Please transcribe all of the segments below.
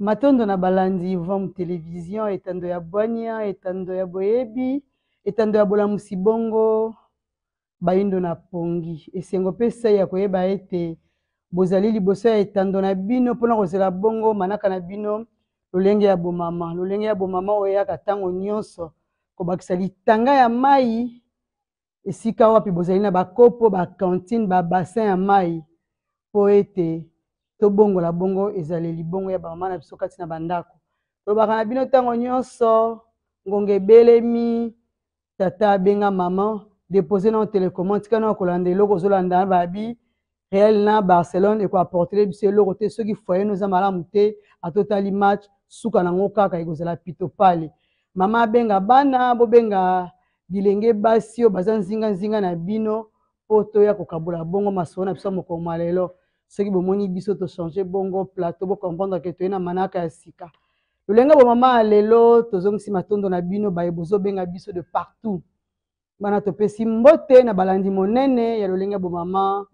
Matondo na balandi vom télévision etando ya bwania etando ya boyebi etando ya bolamusi bongo baindo na pongi esengo pesa ya koyeba ete bozali liboso ya etando na bino mpona kozela bongo manaka na bino lolenge ya bomama oyo eyaka ntango nyonso kobakisa litanga ya mai esika wapi bozali na bakopo bakantine babassin ya mai po ete tobongola bongo ezaleli bongo ya bamama na biso kati na bandako tolobaka na bino ntango nyonso ngonga ebelemi tata abenga mama depose na telecommande tika na kolanda eloko ozolanda na babi Real na Barcelone ekoaportele biso eloko te soki foye noza malamu te atotali match suka nango kaka ekozala pito pale mama abenga bana bobenga bilenge basi oyo baza nzinga na bino po toya kokabola bongo masolo na biso mokoma lelo soki bomoni biso to changer bongo plateau bo comprendre que toyena manaka ya sika lolenge bomama lelo tozongisi matondo na bino baye bozobenga biso de partout bana topesi mbote na balandi monene ya lolenge bomama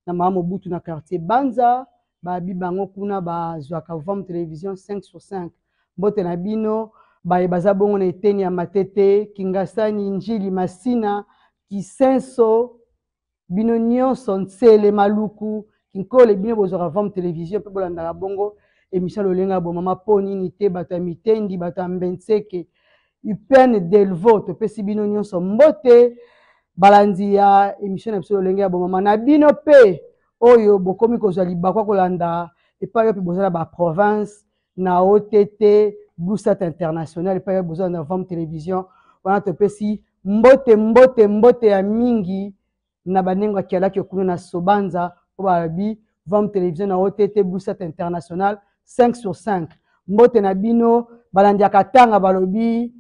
na mama mobutu na quartier Banza babi bango kuna bazwaka vom télévision 5 sur 5 mbote na bino baye baza bongo na eteni ya matete kingasani njili masina kisenso bino nyonso nsele maluku kinkole bino bozwaka vom télévision mpe bolandaka bongo émission lolenga bomama mpo nini te bato ya mitendi bato ya mbenseke upene delvo topesi bino nyonso mbote balandi ya émission na biso lolenga ya bomama na bino mpe oyo bokomi kozwa libakwa kolanda epai oyo mpe bozala baprovince na OTT Blusat International epai oyo bozala na vom télévision wana topesi mbote ya mingi na banengo akialaki okunu na Sobanza po babi vom télévision na OTT Blusat International 5 sur 5 mbote na bino balandi ya katanga balobi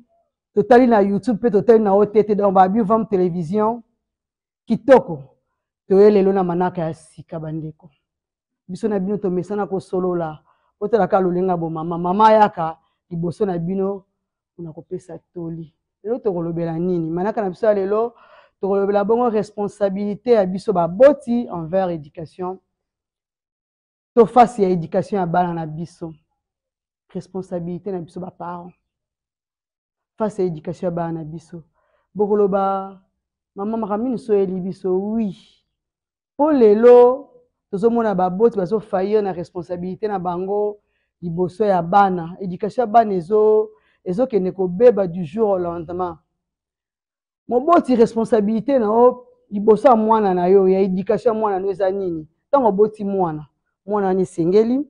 totali na YouTube pe totali na OTT donc babi vom télévision kitoko toyelelo na manaka ya sika bandeko biso na bino tomesana kosolola otalaka lolenga bomama mama yaka liboso na bino una kopesa toli lelo tokolobela nini manaka na biso ya lelo tokolobela bongo responsabilité ya biso baboti envers éducation to face ya éducation ya bana na biso responsabilité na biso baparents face ya éducation ya bana na biso bokoloba mama makamini so eli biso oui po lelo tozomona baboti bazofaillir na responsabilité na bango liboso ya bana éducation ya bana ezokende kobeba du jour au lendemain moboti responsabilité na o liboso ya mwana na yo ya éducation ya mwana no eza nini ntango oboti mwana wana esengeli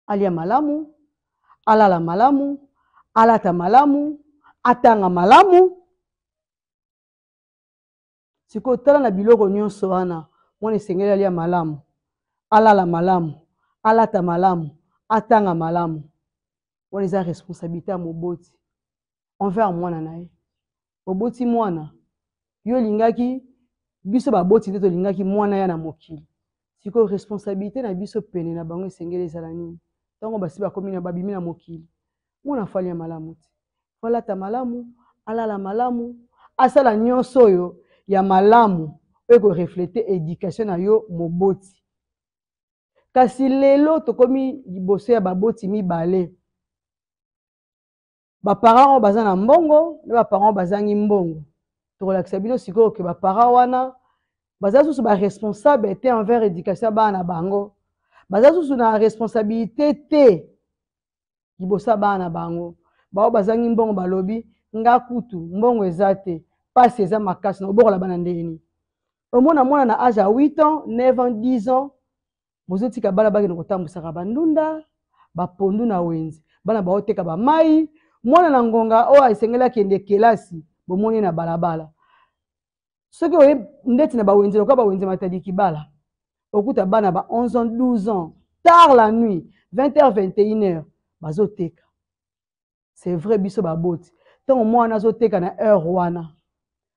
alia malamu alala malamu alata malamu atanga malamu siko tala na biloko nyonso wana mwana esengeli alia malamu alala malamu alata malamu atanga malamu wana eza responsabilité ya moboti envers mwana na ye oboti mwana yo lingaki biso baboti nde tolingaki mwana ya na mokili siko responsabilité na biso pene na bango esengeli ezala nini ntango basi bakomi na babimi na mokili mwana fali ya malamu te falata malamu alala malamu asala nyonso oyo ya malamu oyo koreflete éducation na yo moboti kasi lelo tokomi liboso ya baboti mibale baparent oyo baza na mbongo na baparent oyo bazangi mbongo tokolakisa bino sikoyo ke baparent wana baza susu baresponsable te envers éducation ya bana na bango baza susu na responsabilité te liboso ya bana na bango bao bazangi mbongo balobi nga kutu mbongo eza te pasi eza makasi na obokola bana ndeni omona mwana na âge ya 8 ans 9 ans 10 ans bozotika bana bakende kotambwisaka bandunda bapondu na wenze bana baoteka bamai mwana na ngonga oyo esengeli akende kelasi bomoni na balabala soki oye ndeti na bawenze lokola bawenze matadi kibala okuta bana ba 11 ans 12 ans tard la nuit 20h 21h bazoteka c'est vrai biso baboti ntango mwana azoteka na heure wana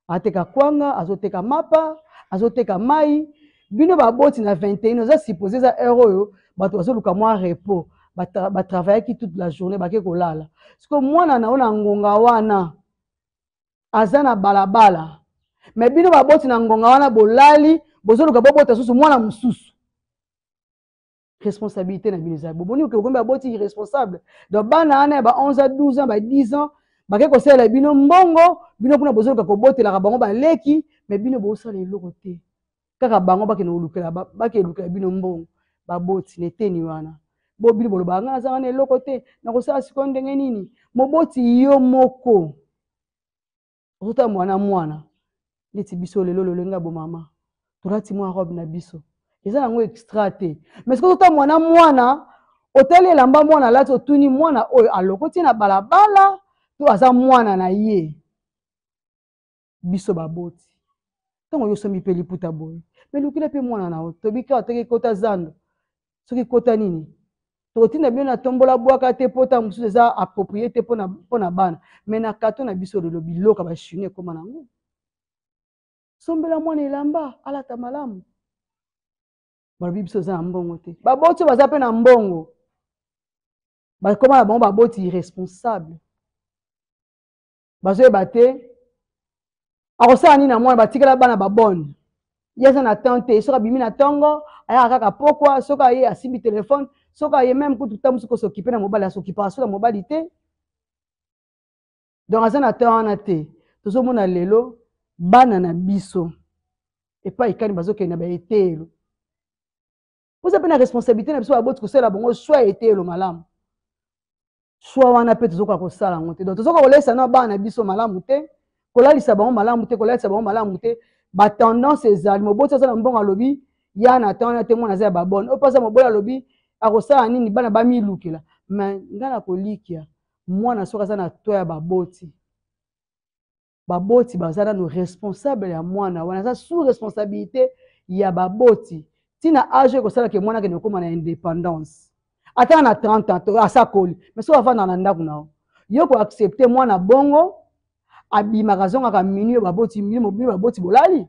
ateka kwanga azoteka mapa azoteka mai bino baboti na 21 oza supposé za heure oyo bato bazoluka mwa repos batravaillaki toute la journée bake kolala siko mwana na ona ngonga wana aza na balabala mais bino baboti na ngonga wana bolali bozoluka bobota susu mwana mosusu responsabilité na bino za boboni ke komba boti irresponsable donc bana ana ba 11 à 12 ans ba 10 ans ba ke ko sala bino mbongo bino kuna bozoka ko botela ka bango ba leki mais bino bo sala eloko te kaka bango ba ke no lukela ba ke lukela bino mbongo ba boti neteni wana bo bino boloba nga za wana eloko te na ko sala siko ndenge nini moboti yo moko ota mwana neti biso lelo lolenga bo mama torati mwa robe na biso eza nango extra te mais soki ota mwana otali elamba mwana alati otuni mwana oyo alokoti na balabala to aza mwana na ye biso baboti ntango yo sombi mpe liputa boye me lukila mpe mwana na yo tobika oteki kota zando soki kota nini tokotinda bino na tombola bwaka te pota mosusu eza approprié te mpona bana me na kato na biso lelo biloka bashuni ekoma nango sombela mwana elamba alata malamu balobi biso eza na mbongo te baboti oyo baza mpe na mbongo bakoma na bango baboti irresponsable bazoyeba te akosala nini na mwana batikala bana babone ye aza na temps te soki abimi na ntongo ayaka kaka pokwa soki aye asimbi telefone soki aye meme kutu ta mosuku osokipe na mobali asokipaka so na mobali te donc aza na temps wana te tozomona lelo bana na biso epai ikani bazokende na baetelo oza mpe na responsabilité na biso baboti kosala bango swa etelo malamu swa wana mpe tozokoka kosala yango te donc tozokoka kolesa na bana na biso malamu te kolalisa bango malamu te kolalisa bango malamu te batendance ezali moboti aza na mbongo alobi ya na temps wana te mwana aza ya babone oyo mpe aza moboli alobi akosala nini bana bamilukela me nga na kolikia mwana soki aza na to ya baboti baza nano responsable ya mwana wana aza sous responsabilité ya baboti tina age ekosalaka mwana akende okóma na indépendance ata na 30 ans asakoli mais soki avanda na ndako na yo yo koaccepte mwana bongo abimaka azongaka minu baboti bolali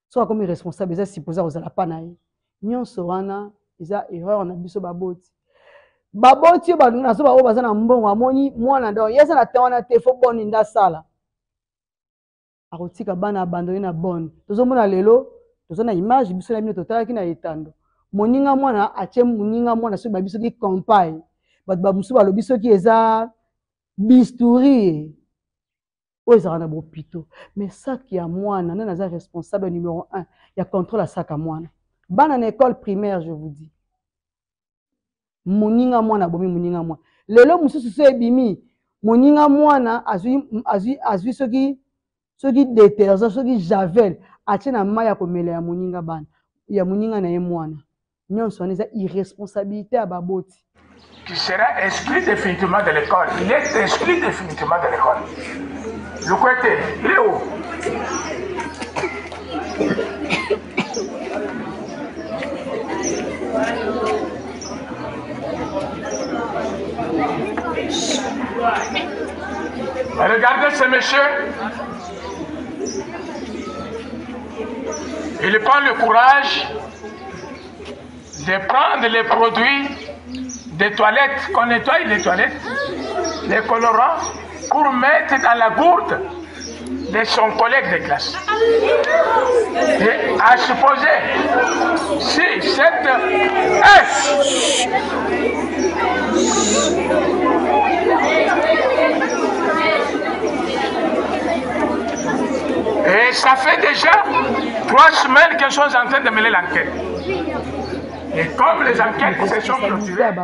soki akomi responsable eza supposé kozala pa na ye nyonso wana eza erreur na biso baboti oyo nazoba oyo baza na mbongo amoni mwana donc ye aza na temps wana te fo boni ndasala akotika bana abandone na bone tozomona lelo toza na image biso na bino totalaki na etando moninga mwana atie moninga mwana soki babi soki compagne bato bamosusu balobi soki eza bisturi oyo ezalaka na bopito mais saki ya mwana nani aza responsable numéro 1 ya contrôle ya saka mwana bana na école primaire je vous dis moninga mwana abomi moninga mwana lelo mosusu so ebimi moninga mwana azwi soki détergent soki javel atie na mai ya komela ya moninga na ye mwana nyonso wana eza irresponsabilité ya baboti qui sera exclu définitivement de l'école. Il est exclu définitivement de l'école. Le côté, il est où? Regardez ce monsieur. Il prend le courage de prendre les produits des toilettes, qu'on nettoie les toilettes, les colorants, pour mettre dans la gourde de son collègue de classe. Et à supposer, si cette et ça fait déjà 3 semaines qu'ils sont en train de mêler l'enquête. Et comme les enquêtes se sont clôturées.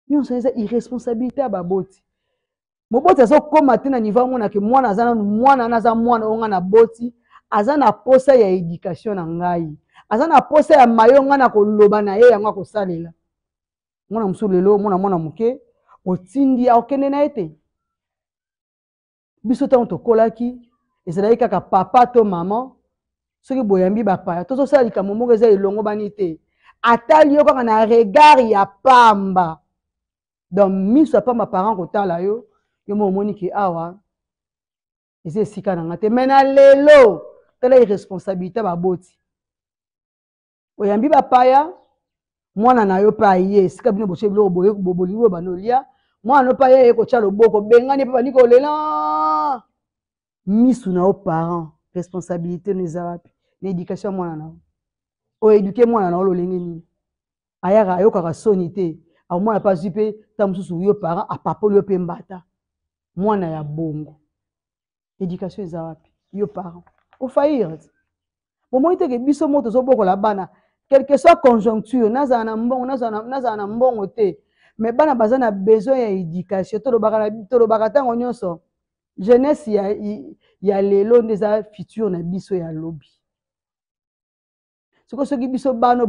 Nyonso eza irresponsabilité ya baboti. Moboti azokoma te na niveau mona ke mwana aza mwana onga na boti, aza na posa ya éducation na ngai. Aza na posa ya mayo nga na koloba na ye yango akosalela. Mwana musu lelo mwana muke otindi akokende na ete. Biso tango tokolaki ezalaki kaka papa to maman soki boyambi bapaya tozosala likambo moko eza elongo bani te atali yo kaka na regard ya pamba donc miso ya pamba parent kotala yo mo omoni ke awa eza esika na nga te me na lelo tala irresponsabilité baboti oyambi bapaya mwana na yo mpe aye esika bino botie biloko bolingi oyo banolia mwana no mpe aye ye kotya loboko bengani mpe bandi kolela misu na yo parent responsabilité no eza wapi na éducation ya mwana na yo oyeduke mwana na yo lolenge nini ayaka ayokaka soni te amwana pa zipe tamususu yo parent apapoli yo pe mbata mwana ya bongo éducation eza wapi yo parent ofaillir bomoi teke biso mo tozobokola bana quelque soit conjoncture nazala na mbongo te mais bana baza na besoin ya éducation tolobaka ntango nyonso jeunesse ya lelo nde eza futur na biso ya lobi soki biso bano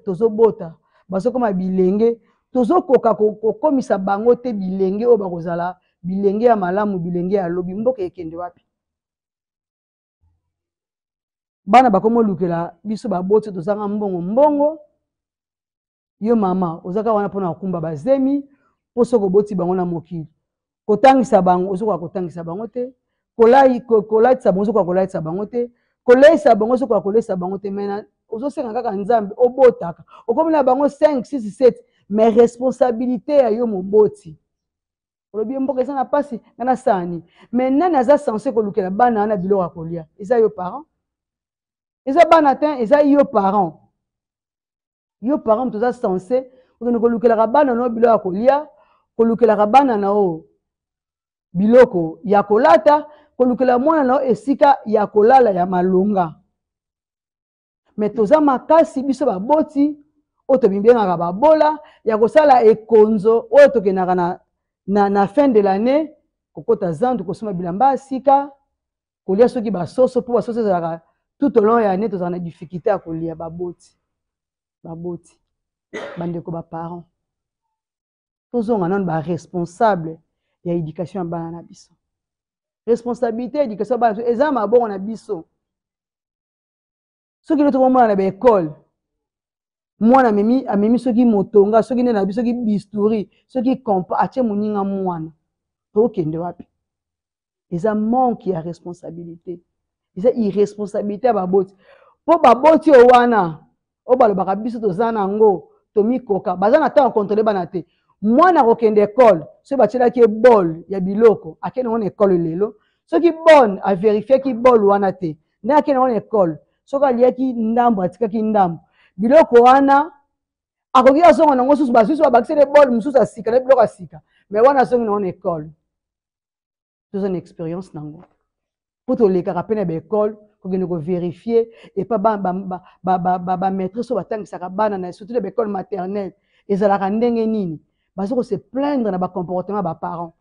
tozobota bazokoma bilenge tozokoka kokomisa bango te bilenge oyo bakozala bilenge ya malamu bilenge ya lobi mboka ekende wapi bana bakomolukela biso baboti tozanga mbongo yo mama ozaka wana mpona kokumba bazemi mpo soki oboti bango na mokili kotangisa bango ozokoka kotangisa bango te kolatisa bango ozokoka kolatisa bango te koleisa bango ozokoka koleisa bango te mena ozosenga kaka nzambe obotaka okomela bango 5 6 7 mais responsabilité ya yo moboti olobi mboka eza na pasi ngana sani mais nani aza censé kolukela bana wana biloko ya kolia eza yo parent eza bana te eza yo parent toza censé okende kolukelaka bana na biloko ya kolia kolukelaka bana na o biloko ya kolata kolukela mwana na esika ya kolala ya malonga mais toza makasi biso baboti oyo tobibengaka babola ya kosala ekonzo oyo tokendaka na fin de l'année kokota zandu kosoma bilamba ya sika kolia soki basoso mpo basoso ezalaka tout au long ya année tozala na difficulté ya kolia baboti bandeko baparent tozonga nano baresponsable ya éducation ya bana na biso responsabilité ya éducation ya bana na biso eza mabongo na biso soki lelo tokomona na baekole mwana amemi soki motonga soki nde na biso soki bisturi soki kompa atie moninga mwana tokende wapi eza manque ya responsabilité eza irresponsabilité ya baboti mpo baboti oyo wana oyo balobaka biso toza nango tomikoka baza na ntango kontrole bana te mwana akokende ekole soki batielaki bol ya biloko akende ngo na ekole lelo soki bon averifiaki bol wana te nde akende ngo na ekole soki aliaki ndambo atikaki ndambo biloko wana akoki azonga nango susu basusu babakisele bol mosusu asika na biloko asika mais wana azongi nango na ekole toza na expérience nango mpo tolekaka mpe na baekole kokende koverifie epa bamaîtresse oyo batangisaka bana na surtout na baekole maternelle ezalaka ndenge nini baza kose plaindre na bacomportement ya baparent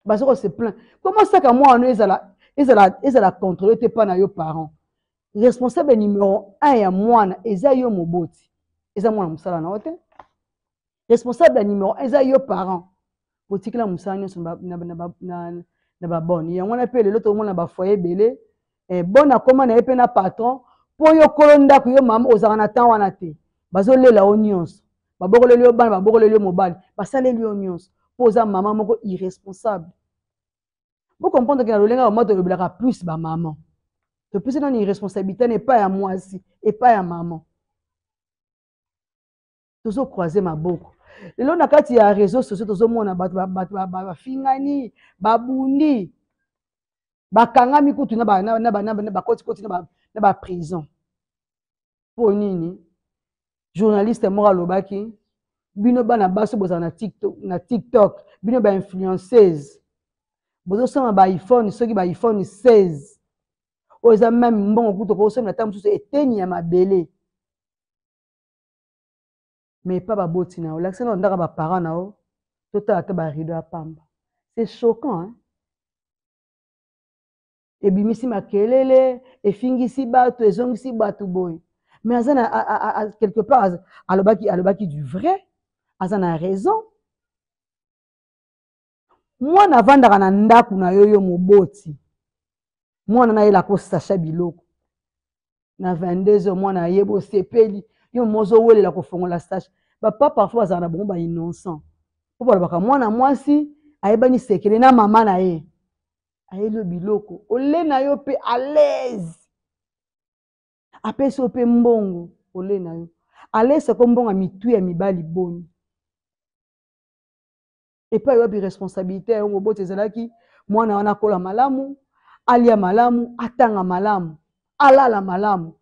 baza kose plaindre comment saka mwana ezala contrôle te mpa na yo parent responsable numéro 1 ya mwana eza yo moboti eza mwana mosala na yo te responsable numéro 1 eza yo parent botikela mosala nyonso na babone yango wana mpe lelo tokomona bafoye ebele bon akoma na ye mpe na patron mpo yo kolo ndako yo mama ozalaka na temps wana te bazolela yo nyonso babokoleli yo bana babokoleli yo mobali basaleli yo nyonso mpo oza mama moko irresponsable bokomprendre ke na lolenga bamwa tolobelaka plus bamama topesi nani irresponsabilité na epai ya mwasi epai ya mama tozokroise maboko lelo na kati ya réseaux sociaux tozomona bato bafingani babundi bakangami kutu na bakotikoti na baprison mpo nini journaliste moko alobaki bino bana baso bozala na tiktok bino bainfluenceuse bozosoma baiphone soki baiphone 16 oyo eza meme mbongo kutu okosomela ntango mosusu eteni ya mabele mais pas baboti na yo lakisa na ondaka baparent na yo totala te barido ya pamba c'est choquant hein? Ebimisi makelele efingisi bato ezongisi bato boye mais aza na quelque part alobaki du vrai aza na raison mwana avandaka na ndako na yo moboti mwana nayela kosacha biloko na 22h mwana ayeba osepeli yo mozowelela kofongola stage bapa parfois bazala na bongo bainnocent mpo balobaka mwana mwasi ayebani sekele na mama na ye ayeli biloko ole na yo mpe à l'aise apesi yo mpe mbongo ole na yo alese ko mbongo ya mitu ya mibali boni epai wapi responsabilité ya yo moboti ezalaki mwana wana akola malamu alia malamu atanga malamu alala malamu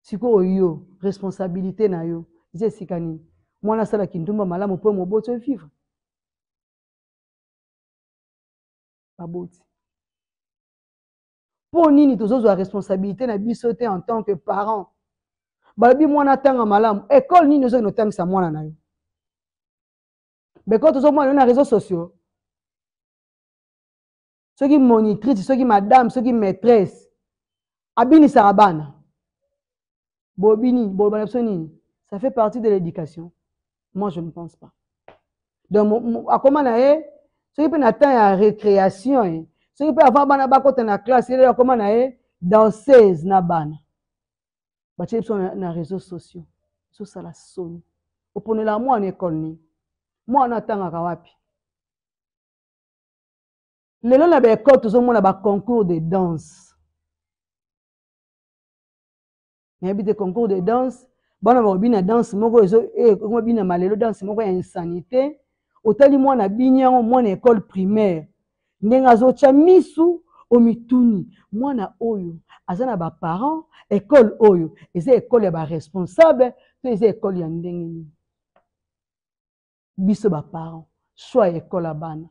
sikoyo yo responsabilité na yo eza esika nini mwana asalaki ndumba malamu mpo moboti vivre baboti mpo nini tozozwa responsabilité na biso te en tant que parent balobi mwana atanga malamu ekole nini ozokende otangisa mwana na yo beko tozomona yo na réseaux sociaux soki monitrice soki madame soki maîtresse abinisaka bana bobini bolobana biso nini ça fait partie de l'éducation moi je ne pense pas donc akoma na ye soki mpe na temps ya récréation soki mpe avant bana bakota na classe ele akoma na ye danseuse na bana batie biso na réseaux sociaux ezosala soni oponela mwana ekole nini mwana atangaka wapi lelo na baekole tozomona baconcours de danse nayebi te concours de danse bana bakobina danse moko ezobina malelo danse moko ya insanité otali mwana bini yango mwana ekole primaire ndenge azotya misu omituni mwana oyo aza na baparent ekole oyo eza ekole ya baresponsable to eza ekole ya ndenge nini biso baparent choix ya ekole ya bana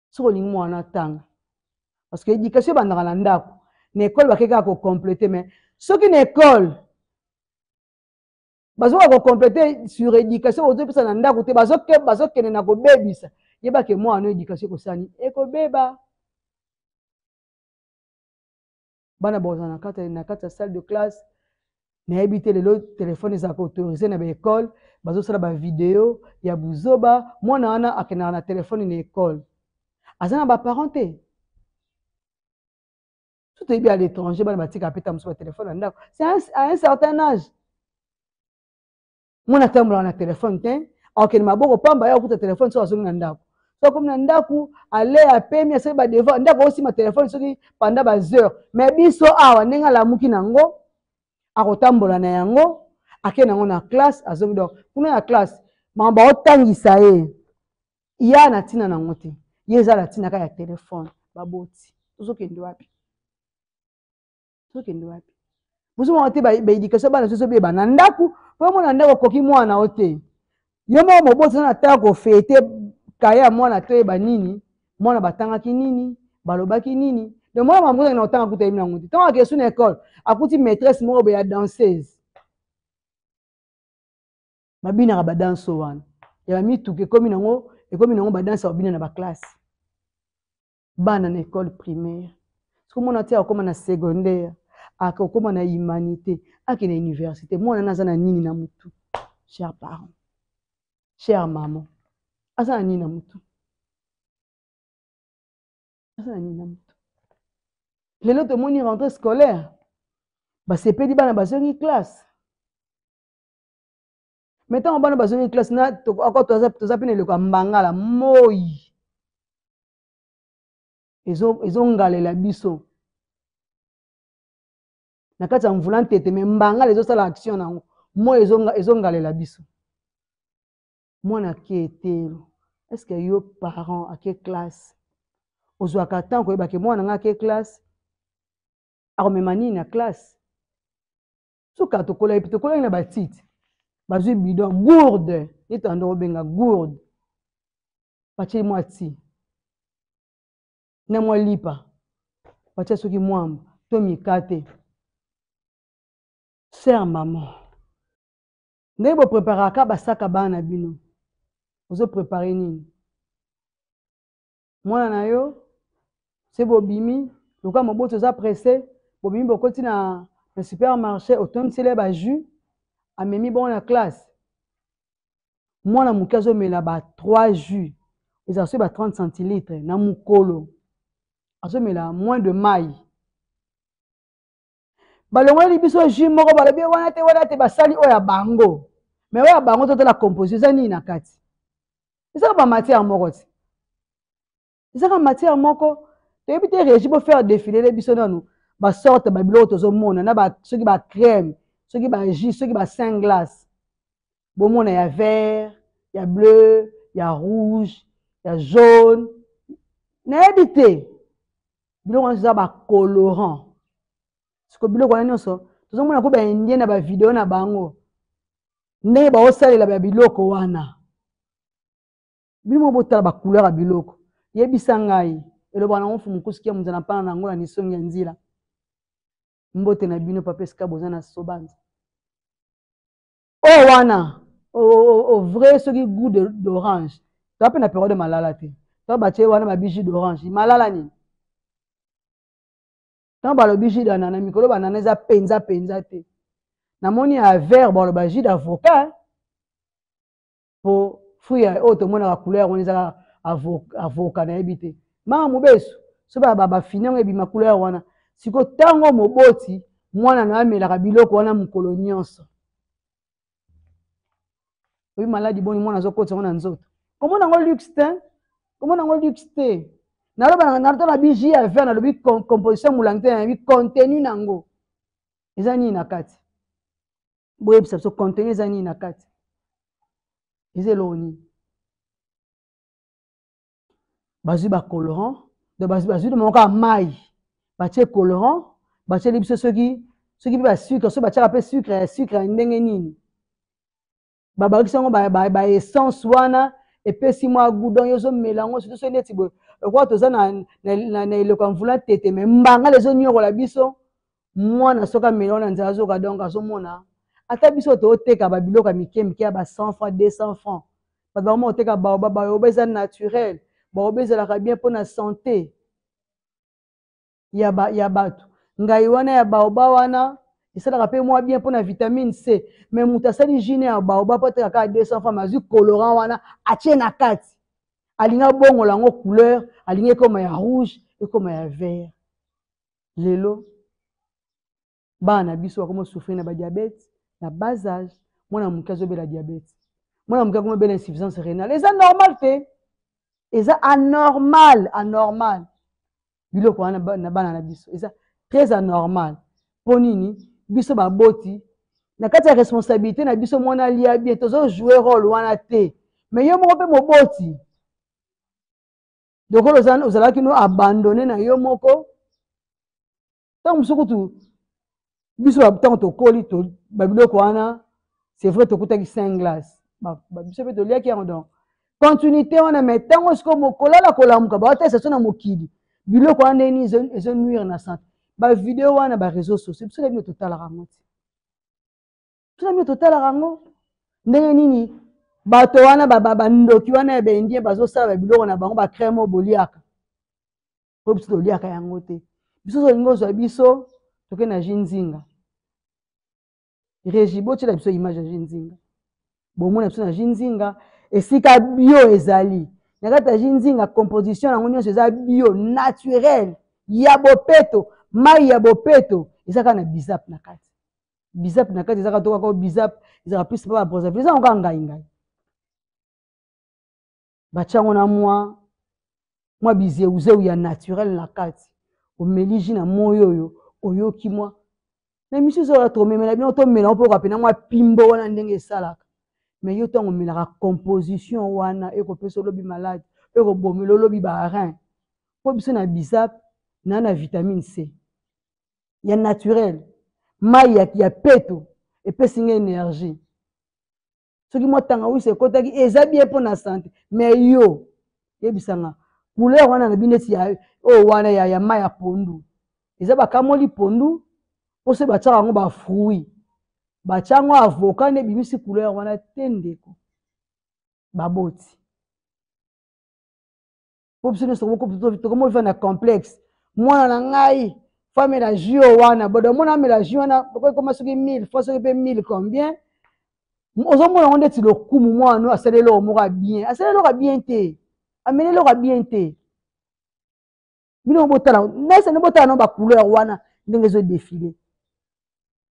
soki olingi mwana atanga parce que éducation ebandaka na ndako na ekole bakekaka kocomplete mais soki na ekole bazoka kocomplete sur éducation ozopesa na ndako te bazokende na kobebisa yebake mwana oyo éducation ekosani ekobeba bana boza na kati ya salle de classe nayebi te lelo telefone ezalaka autorisé na baekole bazosala bavideo ya buzoba mwana wana akendaka na telefone na ekole aza na baparent te tout oyebi à l'étranger bana batika apeta mosu batelefone na ndako c'est à un certain âge mwana atambolaka na telefone te akokende maboko pamba ya okuta telefone soki azongi na ndako soki akomi na ndako ale apemi asali badevoir ndako osima telefone soki panda baheure mais biso awa ndenge alamuki nango akotambola na yango akende nango na classe azongi donc kuna ya classe makambo baotangisa ye ya na ntina nango te ye eza na ntina kaka ya telefone baboti tozokende wapi tozokende wapi bozomona te baéducation bana soso beba na ndako po mona ndako okoki mwana o te yo moko moboti aza na tala kofete kaye ya mwana toyeba nini mwana batangaki nini balobaki nini donc mwana mambo na otanga kuta yebi nango te ntango akesu na ekole akuti maîtresse moko boya danseuse babinaka badanse wana ya bamituka ekomi nango badanse babina na baklasse bana na ekole primaire sokomona te akokoma na secondaire akokoma na humanité ake na université mwana naza na nini na mutu cher parent cher maman aza na nini na mutu aza na nini na mutu lelo tomoni rentrée scolaire basepeli bana bazongi classe mais ntango bana bazongi classe ako toza mpe na eloko ya mbangala moi ezongalela biso na kati ya mvula ntete me mbangala ezosala action nango moi ezongalela biso mwana ake etelo est-ce que yo parent ake classe ozwaka ntango koyebake mwana nga ake classe akomema nini na classe soka tokolaki na batite bazwi bidon gourde nitando obenga gourde batie mwa ti na mwa lipa batie soki mwamba to mikate ser maman ndenge bopreparaka basaka bana na bino ozoprepare nini mwana na yo se bobimi lokola moboti oza presse bobimi bokoti na supermarché otonisele bajus amemi bongo na classe mwana moke azomela ba 3 jus ezala soki ba 30 centilitre na mokolo azomela moins de mai balongoli biso jus moko balobi wana te basali oyo ya bango mais oyo ya bango totala composition eza nini na kati ezaka bamatière moko te ezaka matière moko toyebi te régi bofaire défilele biso nanu basorte babiloko tozomona na soki bacrème soki bajus soki ba5 glace bomona ya vert ya bleu ya rouge ya jaune nayebi te biloko wana eza bacolorant siko biloko wana nyonso tozomona ko baindien na bavideo na bango ndenge baosalela babiloko wana bino botala bacouleur ya biloko yebisa ngai elobaka nango mfumu kusikia munzana mpana nango na nisongi ya nzila mbote na bino papa esika boza na sobanza oyo wana au vrai soki goût d'orange toa mpe na période malala te toa batie wana babiji d'orange malala nini ntango balobi jus d'anana mikolo banana eza penza te namoni ya vert baloba jus d'avocat po fruit oyo tomonaka couleur wana ezaka avocat nayebi te mama mobesu so bafini yango ebima couleur wana siko ntango moboti mwana na amelaka biloko wana mokolo nyonso oyi maladi boni mwana azokotisa ngo na nzoto komona yango luxe te naloba na biji ya vert nalobi composition molangi te nayebi contenu nango eza nini na kati boyebisa biso contenu eza nini na kati eza eloko nini bazwi bacolorant bazwi de moko ya mai batie colorant batieli biso soki mpe basucre so batiaka mpe sucre ya ndenge nini babakisi yango baessence wana epesi mwa goudon yo ozomela yango surtout so neti boye okoka toza na eloko ya mvula tete me mbangala ezonyokola biso mwana soki amela wana nzela azoka donc azomona ata biso tooteka babiloko ya mike ya ba 100 francs 200 francs bato bama oteka baoba eza naturel baoba ezalaka bien mpona santé ya bato ngai wana ya baoba wana esalaka mpe mwa bien mpona vitamine C me moto asali jine ya baoba mpo ateka kaka 200 francs mazwi colorant wana atie na kati alingi abongola yango couleur alingi ekoma ya rouge ekoma ya vert lelo bana na biso bakoma souffrir na badiabete na bas âge mwana moke azobela diabete mwana moke akomobela insuffisance rénale eza normal te eza anormal biloko wana na bana na biso eza très anormal mpo nini biso baboti na kati ya responsabilité na biso mwana alia bien tozojouer rôle wana te me yo moko mpe moboti donc ozalaki no abandonné na yo moko ntango mosusu kutu biso ntango tokoli babiloko wana c'est vrai tokutaki 5 glace biso mpe toliaki yango donc continuité wana me ntango siko mokolala kolamuka baotesa so na mokili biloko wana ndeni ezonuire na santé bavideo wana bareseau sociaux biso na bino totalaka yango te biso na bino totalaka yango ndenge nini bato wana bandoki wana ya baindien bazosala babiloko na bango bacrème oyo boliaka po biso toliaka yango te biso tolingi ozwa biso toke na jus nzinga régi botiela biso image ya jus nzinga bomona biso na jus nzinga esika bio ezali na kati ya jus nzinga composition yango nyonso eza bio naturel ya bopeto mai ya bopeto eza kaka na bizap na kati ezaka tokaka bizap ezaka plus pa bapreserve eza ngoka ngai batiango na mwa bizeuzeu ya naturel na kati omeli jus na moyo oyo oyoki mwa na misusu oyo tomemela bino tomela mpo okapena mwa pimbo wana ndenge esalaka me yo ntango omelaka composition wana ekopesa olobi malade ekobomela olobi barein mpo biso na bizap na vitamine C ya naturel mai ya peto epesi nga énergie soki mwa tangawisi ekotaki eza bien mpo na santé me yo yebisanga couleur wana na bino neti oyo wana ya mai ya pondu eza bakamoli pondu mpo se batiaka yango bafruit batia yango avocat nde ebimisi couleur wana te ndeko baboti mpo biso nyonso tokomoviva na complexe mwana na ngai fo amela jus oyo wana bodo mwana amela jus wana okoma soki 1000 fo soki mpe 1000 combien ozomona yango ndeti lokumu mwana asali eloko moko abien asali eloko abien te ameli eloko abien te bino botala nese botala no bacouleur wana ndenge ezodefile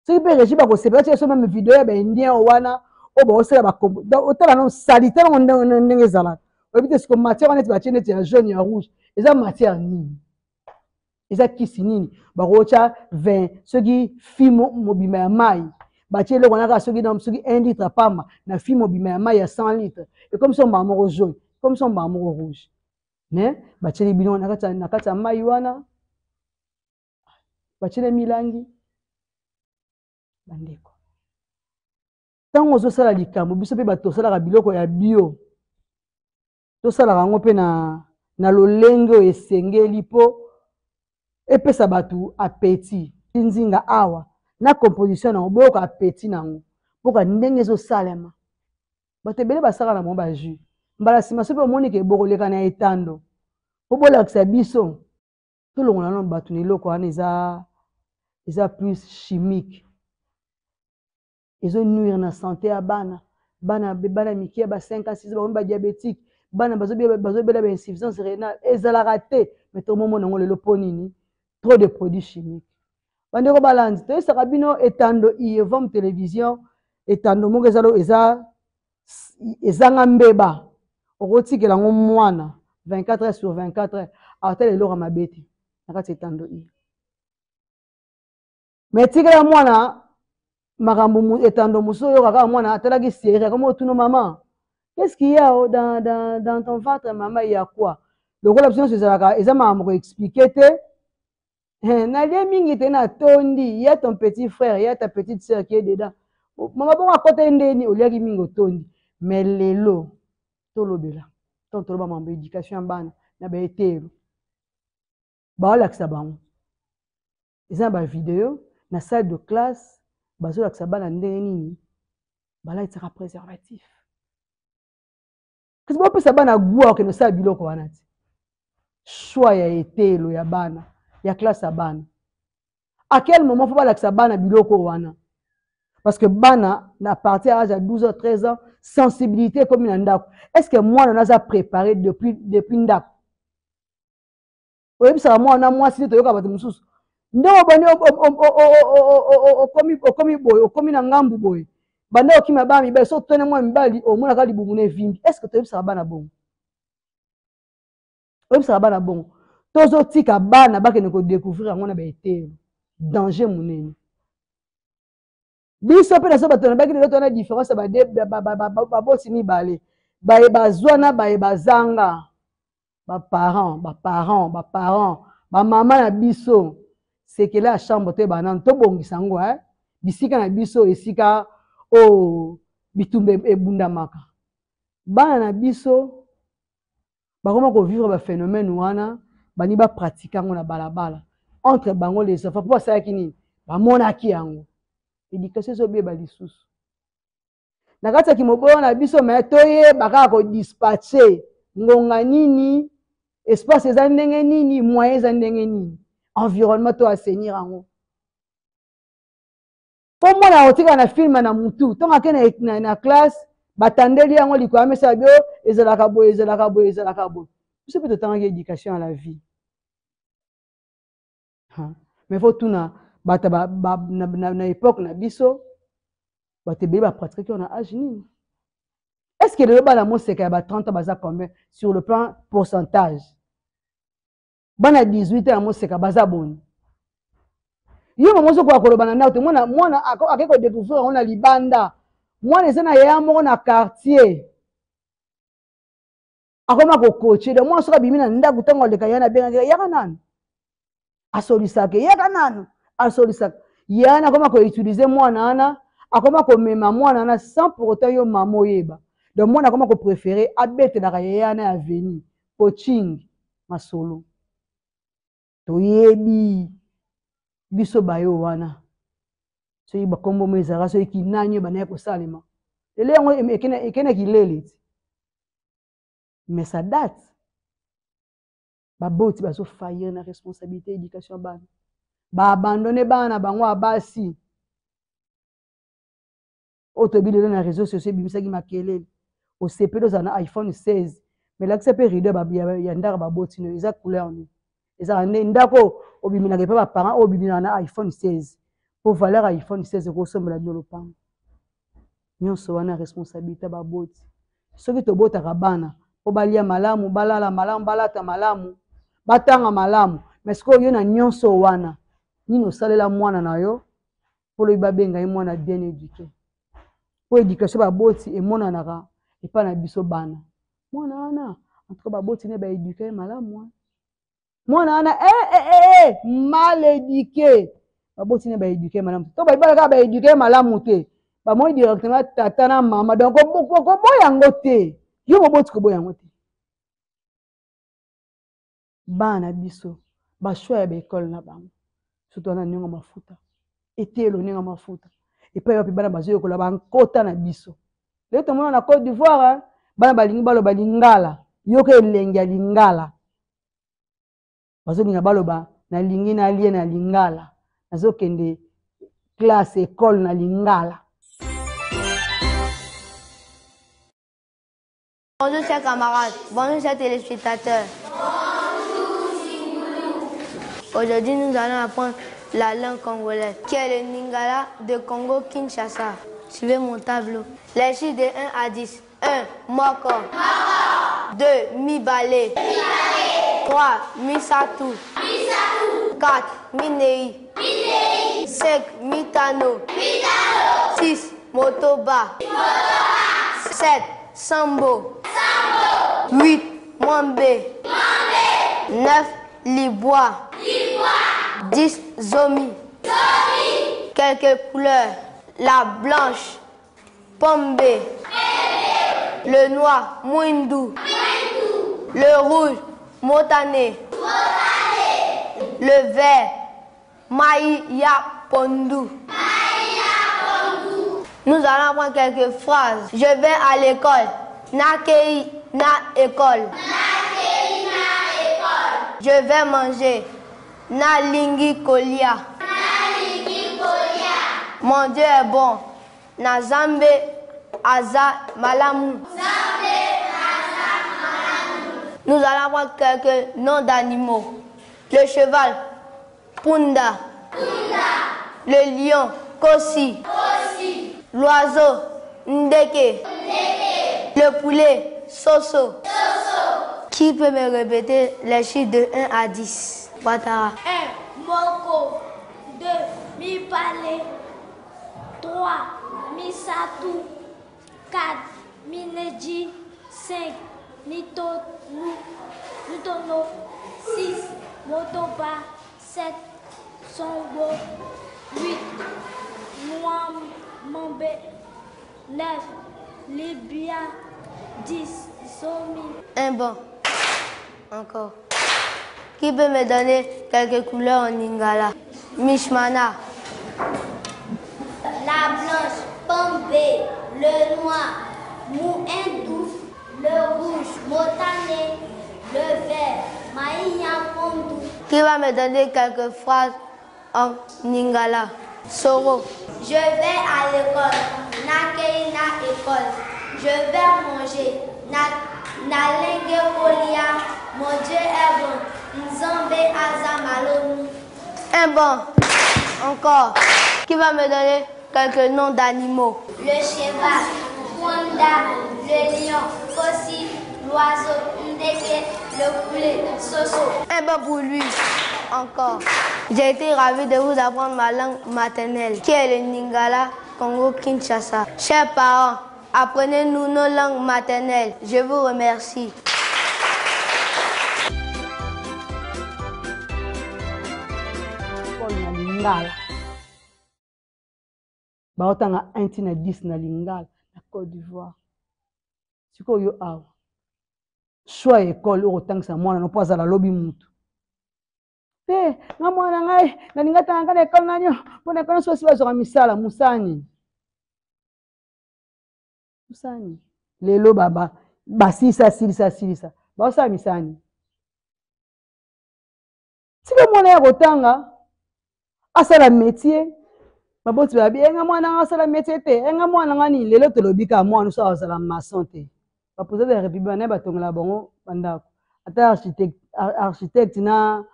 soki mpe régi bakosepela tia so meme video ya baindien oyo wana oyo baosala otala no salite nango ndenge ezalaka oyebi te siko matière wana neti batie neti ya jaune ya rouge eza matière nini eza kisi nini bakotya vin soki fi mobima ya mai batie eloko wana kaka soki 1 litre pamba na fi mobima ya mai ya 100 litre ekomi so mbala moko jaune ekomi so mbala moko rouge me batieli bino na kati ya mai wana batiele milangi bandeko ntango ozosala likambo biso mpe bato tosalaka biloko ya bio tosalaka yango mpe na lolenge oyo esengeli mpo epesa bato apeti nzinga awa na composition nango boyoka apeti nango mpoka ndenge ezosalema bato ebele basala na bango bajus mbala nsima so mpe omoni ke bokoleka na etando mpo bolakisa biso tolongola nano bato na eloko wana eza plus chimique ezonuire na santé ya bana mike ba 5 à 6 bakomi badiabétique bana bazobela bainsuffisance rénale ezalaka te mais tomomona yango lelo mpo nini trop de produits chimiques bandeko balandi toyesaka bino etando IEVOM télévision etando moko ezanga mbeba okotikela yango mwana 24 heures sur 24 heures atala eloko mabe te na kati etando i mais tikela mwana makambo etando mosusu oyo kaka mwana atalaki série comme otuno maman qu'est-ce qu'il y a dans ton ventre maman il y a quoi lokola biso nyonso ezalaka eza makambo koexplike te nalie mingi te na tondi il y a ton petit frère il y a ta petite sœur qui est dedans mama bongo akota ndeni oliaki mingi otondi mais lelo tolobela ntango toloba mambo éducation ya bana na baetelo baolakisa bango eza na bavideo na salle de classe bazolakisa bana ndenge nini balatisaka préservatif kasi bopesa bana gwa okende osala biloko wana ti choix ya etelo ya bana ya classe ya bana à quel moment fo balakisa bana biloko wana parce que bana na partir à l'âge de 12 ans 13 ans sensibilité comme na ndako est-ce que mwana naza préparé depuis ndako oyebisaka mwana mwasi te toyoka bato mosusu ndenge obani okomi boye okomi na ngambu boye banda okima bana mibali so tone mwa mibali omonaka libumu na evimbi est ce que toyebisaka bana bongo oyebisaka bana bongo tozotika bana bakende kodécouvrir yango na baetelo danger monene biso mpe na so bato na baki lelo tona différence baboti mibale baye bazwana baye bazanga baparent bamama na biso sekele ya chambre te banano tobongisa yango bisika na biso esika oyo bitumba ebundamaka bana na biso bakoma kovivre baphénomène wana bani bapratique yango na balabala entre bango les enfants mpo basalaki nini bamonaki yango éducation ezobeba lisusu na kati ya kimoboyo na biso me toyeba kaka kodispatche ngonga nini espace eza ndenge nini moyen eza ndenge nini environnement to assainir yango mpo mwana otika na filme na mutu ntongo ake na classe batandeli yango likolo amesa bio ezalaka boye biso mpe totangaki éducation à la vie mais fo tuna bato na époque na biso bato ebele bapratikaki na âge nini est-ce que lelo bana moseka ya ba 30 ans baza combien sur le plan pourcentage bana 18 ans ya moseka baza boni yo mama ozokoka koloba na ndako te mwana ake kodécouvrir yango na libanda mwana eza na yaya moko na quartier akoma kokoche de mwana soki abimi na ndako ntango aleka ya na bengaki yaka nanu asolisaka yaka nanu asolisaka yana akoma koutilize mwana wana akoma komema mwana wana sans pour autant yo mama oyeba donc mwana akoma kopréféré abetelaka yaya wana ya veni coaching masolo toyebi biso bayo wana soki bakombo mo ezalaka soki kinani oyo banaye kosalema lelo yango ekenaki lele ti mais ça date baboti bazofaillir na responsabilité éducation bana baabandone bana bango ya basi oyo toyebi lelo na réseau sociaux ebimisaki makelele osepeli ozala na iPhone 16 mais lakisa mpe rideau ya ndako baboti no eza couleur nini ezaka nde ndako obiminaka epa baparent oyo obiminaka na iPhone 16 po valeur ya iPhone 16 ekosombela bino lopango nyonso wana responsabilité baboti soki tobotaka bana po balia malamu balala malamu balata malamu batanga malamu mais sikoyo yo na nyonso wana nini osalela mwana na yo po loyi babenga ye mwana bien éduqué po éducation baboti emonanaka epa na biso bana mwana wana en tout cas baboti ne baéduqué malamu wana mwana wana mal éduqué babotine ba éduquer malamu to ba ibala ka ba éduquer malamu te ba moi directement tata na mama donc ko boyango te yo boboti ko boyango te bana biso ba choix ya ba école na bango surtout na ninga mafuta etelo ninga mafuta epai wapi bana bazo yokola bankota na biso lelo tomona na Côte d'Ivoire bana balingi baloba lingala yoka elenge ya lingala bazolinga baloba nalingi nalie na lingala nazokende classe école na lingala. Bonjour chers camarades, bonjour chers téléspectateurs. Aujourd'hui nous allons apprendre la langue congolaise qui est le Lingala de Congo-Kinshasa. Suivez mon tableau. Les chiffres de 1 à 10. 1. Moko. 2. Mibale. 3. Misatu. 4. Minei. 5. Mitano. 6. Motoba. 7. Sambo. 8. Mwambe. 9. Libois. 10. Zomi. Quelques couleurs. La blanche. Pombe. Le noir. Mwindu. Le rouge. Motané. Le vert. Maïya Pondu. Nous allons apprendre quelques phrases. Je vais à l'école. Nakei na école. Je vais manger. Na lingi kolia. Mon Dieu est bon. Na zambe aza malamu. Nous allons apprendre quelques noms d'animaux. Le cheval, Punda. Le lion, Kosi. L'oiseau, Ndeke. Le poulet, Soso. Qui peut me répéter les chiffres de 1 à 10? Ouattara. 1. Moko. 2. Mipale. 3. Misatu. 4. Mineji. 5. Nitono. 6. Motoba. 7. Songo. 8. Mwambe. 9. Libya. 10. Somi. Un bon. Encore. Qui peut me donner quelques couleurs en lingala? Mishmana. La blanche, Pombe. Le noir, Mouendou. Le rouge, Motané. Le vert, Maïya Pondou. Qui va me donner quelques phrases en lingala? Soro. Je vais à l'école. Nakei na école. Je vais manger. Nalenge kolia. Mon Dieu est bon. Nzambe azamalomu. Un bon. Encore. Qui va me donner quelques noms d'animaux? Le cheval, Wanda, le lion, Kosi, l'oiseau, Ndeke, le poulet, Soso. Un bon pour lui. Encore. J'ai été ravi de vous apprendre ma langue maternelle, qui est le Lingala Congo-Kinshasa. Chers parents, apprenez-nous nos langues maternelles. Je vous remercie. Na lingala baotanga 1 na 10 na lingala na Côte d'Ivoire sikoyo awa choix école okotangisa mwana no po azala lobi mutu te nga mwana ngai nalinga tanga na école nanyo mpo na école sosi bazwaka misala musani lelo baba basilisa baosala misani tika mwana ya kotanga asala métier baboti babi enga mwana nga asala métier te enga mwana nga nini lelo tolobi ka mwana so azala maçon te baposa de république bana batongela bango bandako ata architecte na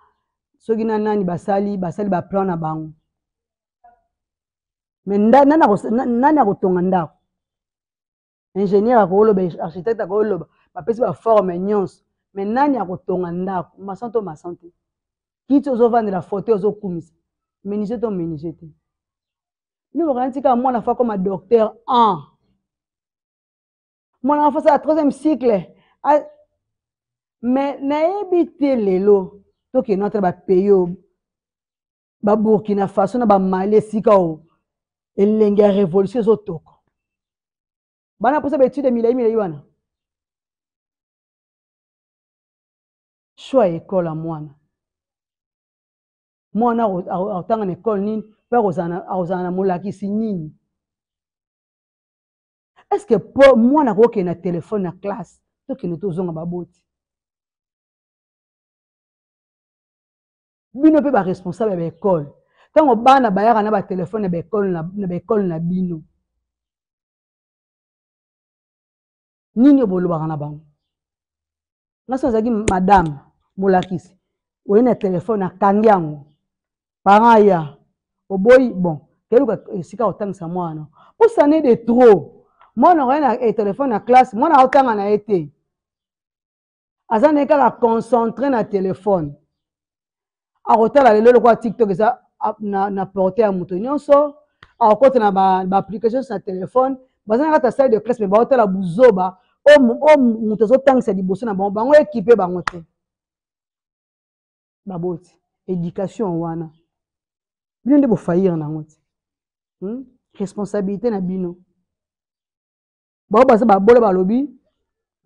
soki na nani basali ba plan na bango mais nani akotonga ndako ingénieur akoloba architecte akoloba bapesi baforme nyonso mais nani akotonga ndako maçon to maçon te kiti ozovandela fauteuil ozokumisa menuisier to menuisier te nous bakana tika mwana fa comme docteur 1 mwana fa sa 3e cycle mais nayebi te lelo toke notre ba payo ba Burkina Faso na ba Mali sika o elenge ya révolution ezotoko bana posa ba étude milai wana choix école ya mwana aotanga na école nini mpe akozala na molakisi nini. Est-ce que po mwana akokende na telefone na classe tokende tozonga baboti bino mpe baresponsable ya baekole ntango bana bayaka na batelefone na baekole na bino nini bolobaka na bango ngasi azalaki madame molakisi oye na telefone akangi yango parent ya oboyi bon keluka esika otangisa mwana posane de trop mwana oye na telefone na classe mwana aotanga na ye te aza na ye kaka concentré na telefone akotala lelo lokola TikTok eza na porte ya moto nyonso akokota na baapplication na telefone baza na kata salle de classe me baotala buzoba o moto azotangisa liboso na bango bango ekipe bango te baboti éducation wana bino nde bofayire nango te responsabilité na bino bao baza babole balobi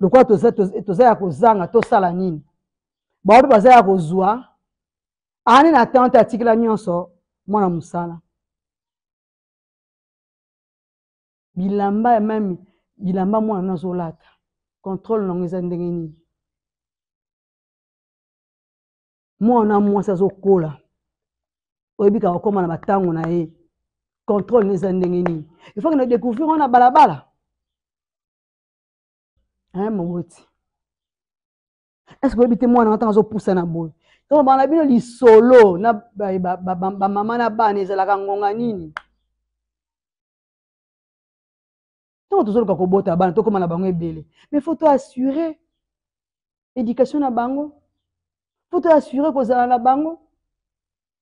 lokola toza ya kozanga tosala nini bao mpe baza ya kozwa ani na tante atikela nyonso mwana mosala bilamba mami bilamba mwana nazolata contrôle nango eza ndenge nini mwana mwasi azokola oyebi kaka okoma na batango na ye contrôle eza ndenge nini il faut que na découvrir wana balabala moboti est-ce que oyebi te mwana ntango azopusa na boye ntango bana bino lisolo na bamama na bana ezalaka ngonga nini ntango tozoluka kobota bana tokoma na bango ebele mais faut to assurer éducation na bango faut to assurer kozala na bango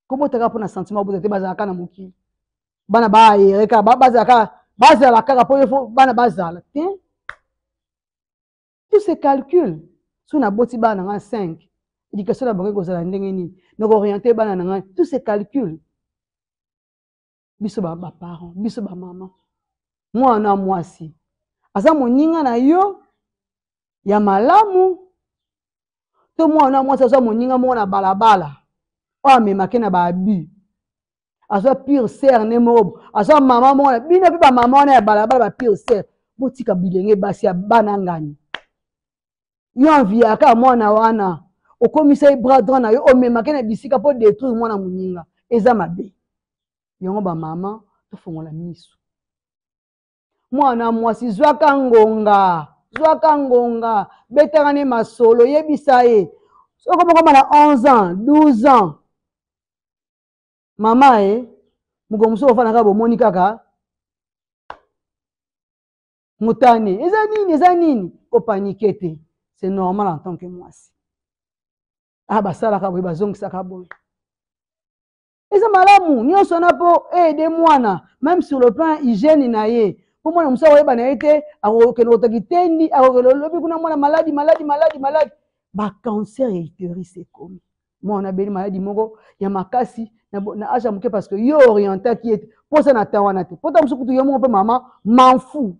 kobotaka mpona sentiment obota te bazalaka na mokili bana bayereka bazala kaka mpo bana bazala te tous ces calculs so naboti bana nanga 5 éducation na bango ekozala ndenge nini nakoriente bana na ngai tous ces calculs biso baparent biso bamama mwana mwasi aza moninga na yo ya malamu to mwana mwasi aza moninga mona balabala oyo amemake na baabi aza pire ser ne moko aza mama mona bino mpe bamama wana ya balabala bapire ser botika bilenge basi ya bana ngani yo anviaka mwana wana okomisa bras droit na yo omemake na bisika mpo détruire mwana moninga eza mabe yango bamama tofongola miso mwana mwasi zwaka ngonga betaka ne masolo yebisa ye soko mokoma na 11 ans 12 ans mama moko mosusu ofanaka bomoni kaka motane eza nini kopanike te c'est normal en tant que mwasi basalaka boye bazongisaka boye eza malamu nyonso na mpo aide mwana même sur le plan hygiène na ye mpo mwana mosusu akoyeba na ye te akokende kotaki tendi akokende lobi kuna mwana maladi bacancer ya utérus ekomi mwana abeli maladi moko ya makasi na age ya moke parce que yo orientaki ye te mposa na temps wana te pota mosusu kutu yo moko mpe mama manfu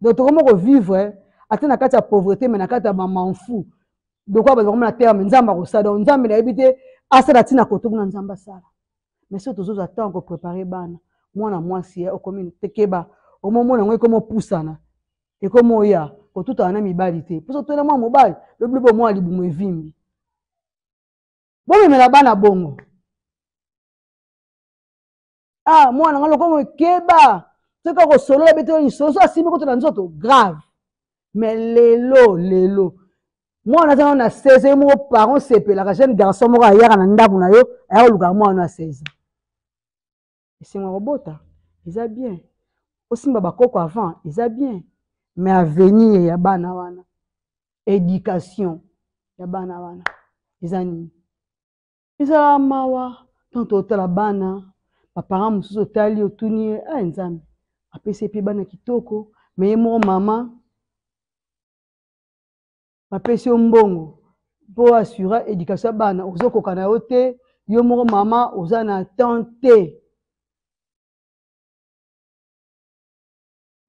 donc tokoma kovivre ate na kati ya pauvreté me na kati ya bamanfu dokwa bazakoma na terme nzambe akosala donc nzambe nayebi te asala ntina kotoku na nzambe asala mais so tozozwa ntango koprépare bana mwana mwasi okomi tekeba omomona yango ekoma opusana ekoma oya kotutana na mibali te mposo tona mwa mobali lobi bo mwa libumu evimbi bomemela bana bongo mwana nga lokoma ekeba toka kosolola bete lisolo so asimbi koto na nzoto grave mais lelo mwana aza na 16 ye moko parent sepelaka jeune garçon moko ayaka na ndako na yo ayaka kolukaka mwana na 16 ans esengo kobota eza bien osimba bakoko avant eza bien mais avenir ya bana wana éducation ya bana wana eza nini ezala mawa tanto otala bana baparent mosusu otali otuni ye nzambe apesi epe bana kitoko me ye moko mama bapesi yo mbongo mpo assura éducation ya bana ozokoka na yo te yo moko mama oza na tante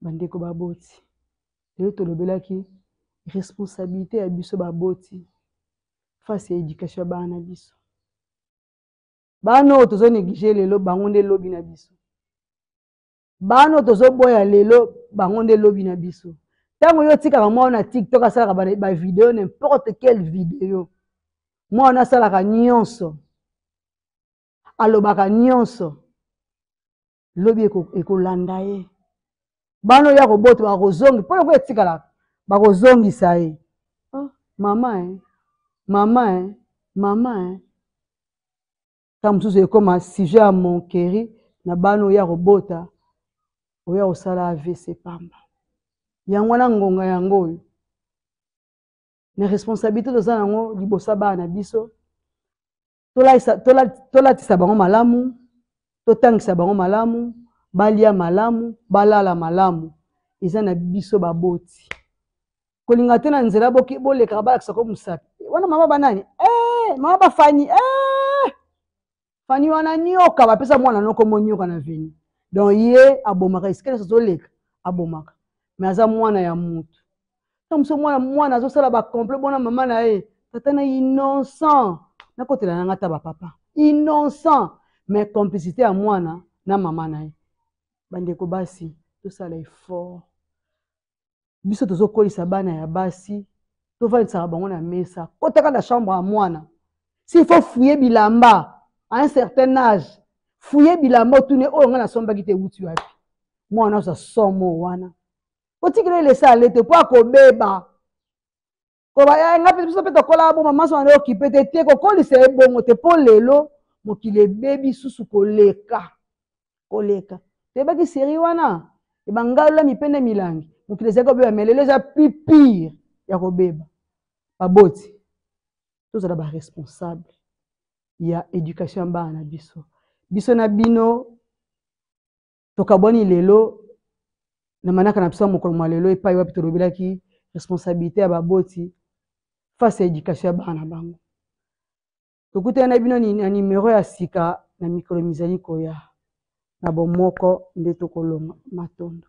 bandeko baboti lelo tolobelaki responsabilité ya biso baboti face ya éducation ya bana na biso bana oyo tozo néglige lelo bango nde lobi na biso bana oyo tozoboya lelo bango nde lobi na biso ntango yo tikaka mwana na TikTok asalaka bavideo n'importe quelle vidéo mwana asalaka nyonso alobaka nyonso lobi ekolanda ye bana oyo ya kobota bakozongi mpo loko etikalaka bakozongisa ye mama mama ta mosusu ekoma sujet ya monkeri na bana oyo ya kobota oyo ya kosala AVC pamba yango wana ngonga yango oyo na responsabilité toza nango liboso ya bana na biso tolatisa bango malamu totangisa bango malamu balia malamu balala malamu eza na biso baboti kolinga te na nzela bolekaka balakisa ko mosapi wana mama banani mama bafani fani wana nyoka bapesa mwana noko monyoka na veni donc ye abomaka esika tozoleka abomaka mais aza mwana ya mutu tamoso mwana azosala bacomple bona mama na ye tata na innocent nakotela nanga ta bapapa innocent mais complicité ya mwana na mama na ye bandeko basi tosala effort biso tozokolisa bana ya basi tovandisaka bango na mesa kotaka na chambre ya mwana s'il faut fouiller bilamba à un certain âge fouiller bilamba otune oyo nga nasombaki te wuti wapi mwana osa somo wana otikile lesa alete po akobeba nga mpe biso mpe tokola bo mama so ande okipe te te kokolisa ebongo te mpo lelo mokili ebebi susu koleka tebaki seri wana ebangalola mipende milangi mokili ezali kobeba me lelo eza plus pire ya kobeba baboti tozala baresponsable ya éducation ya bana na biso na bino tokabwani lelo na manaka na biso mokolo mwa lelo epai wapi tolobelaki responsabilité ya baboti face ya éducation ya bana bango tokutana na bino na numero ya sika na mikolo mizali koya na bomoko nde tokolonga matondo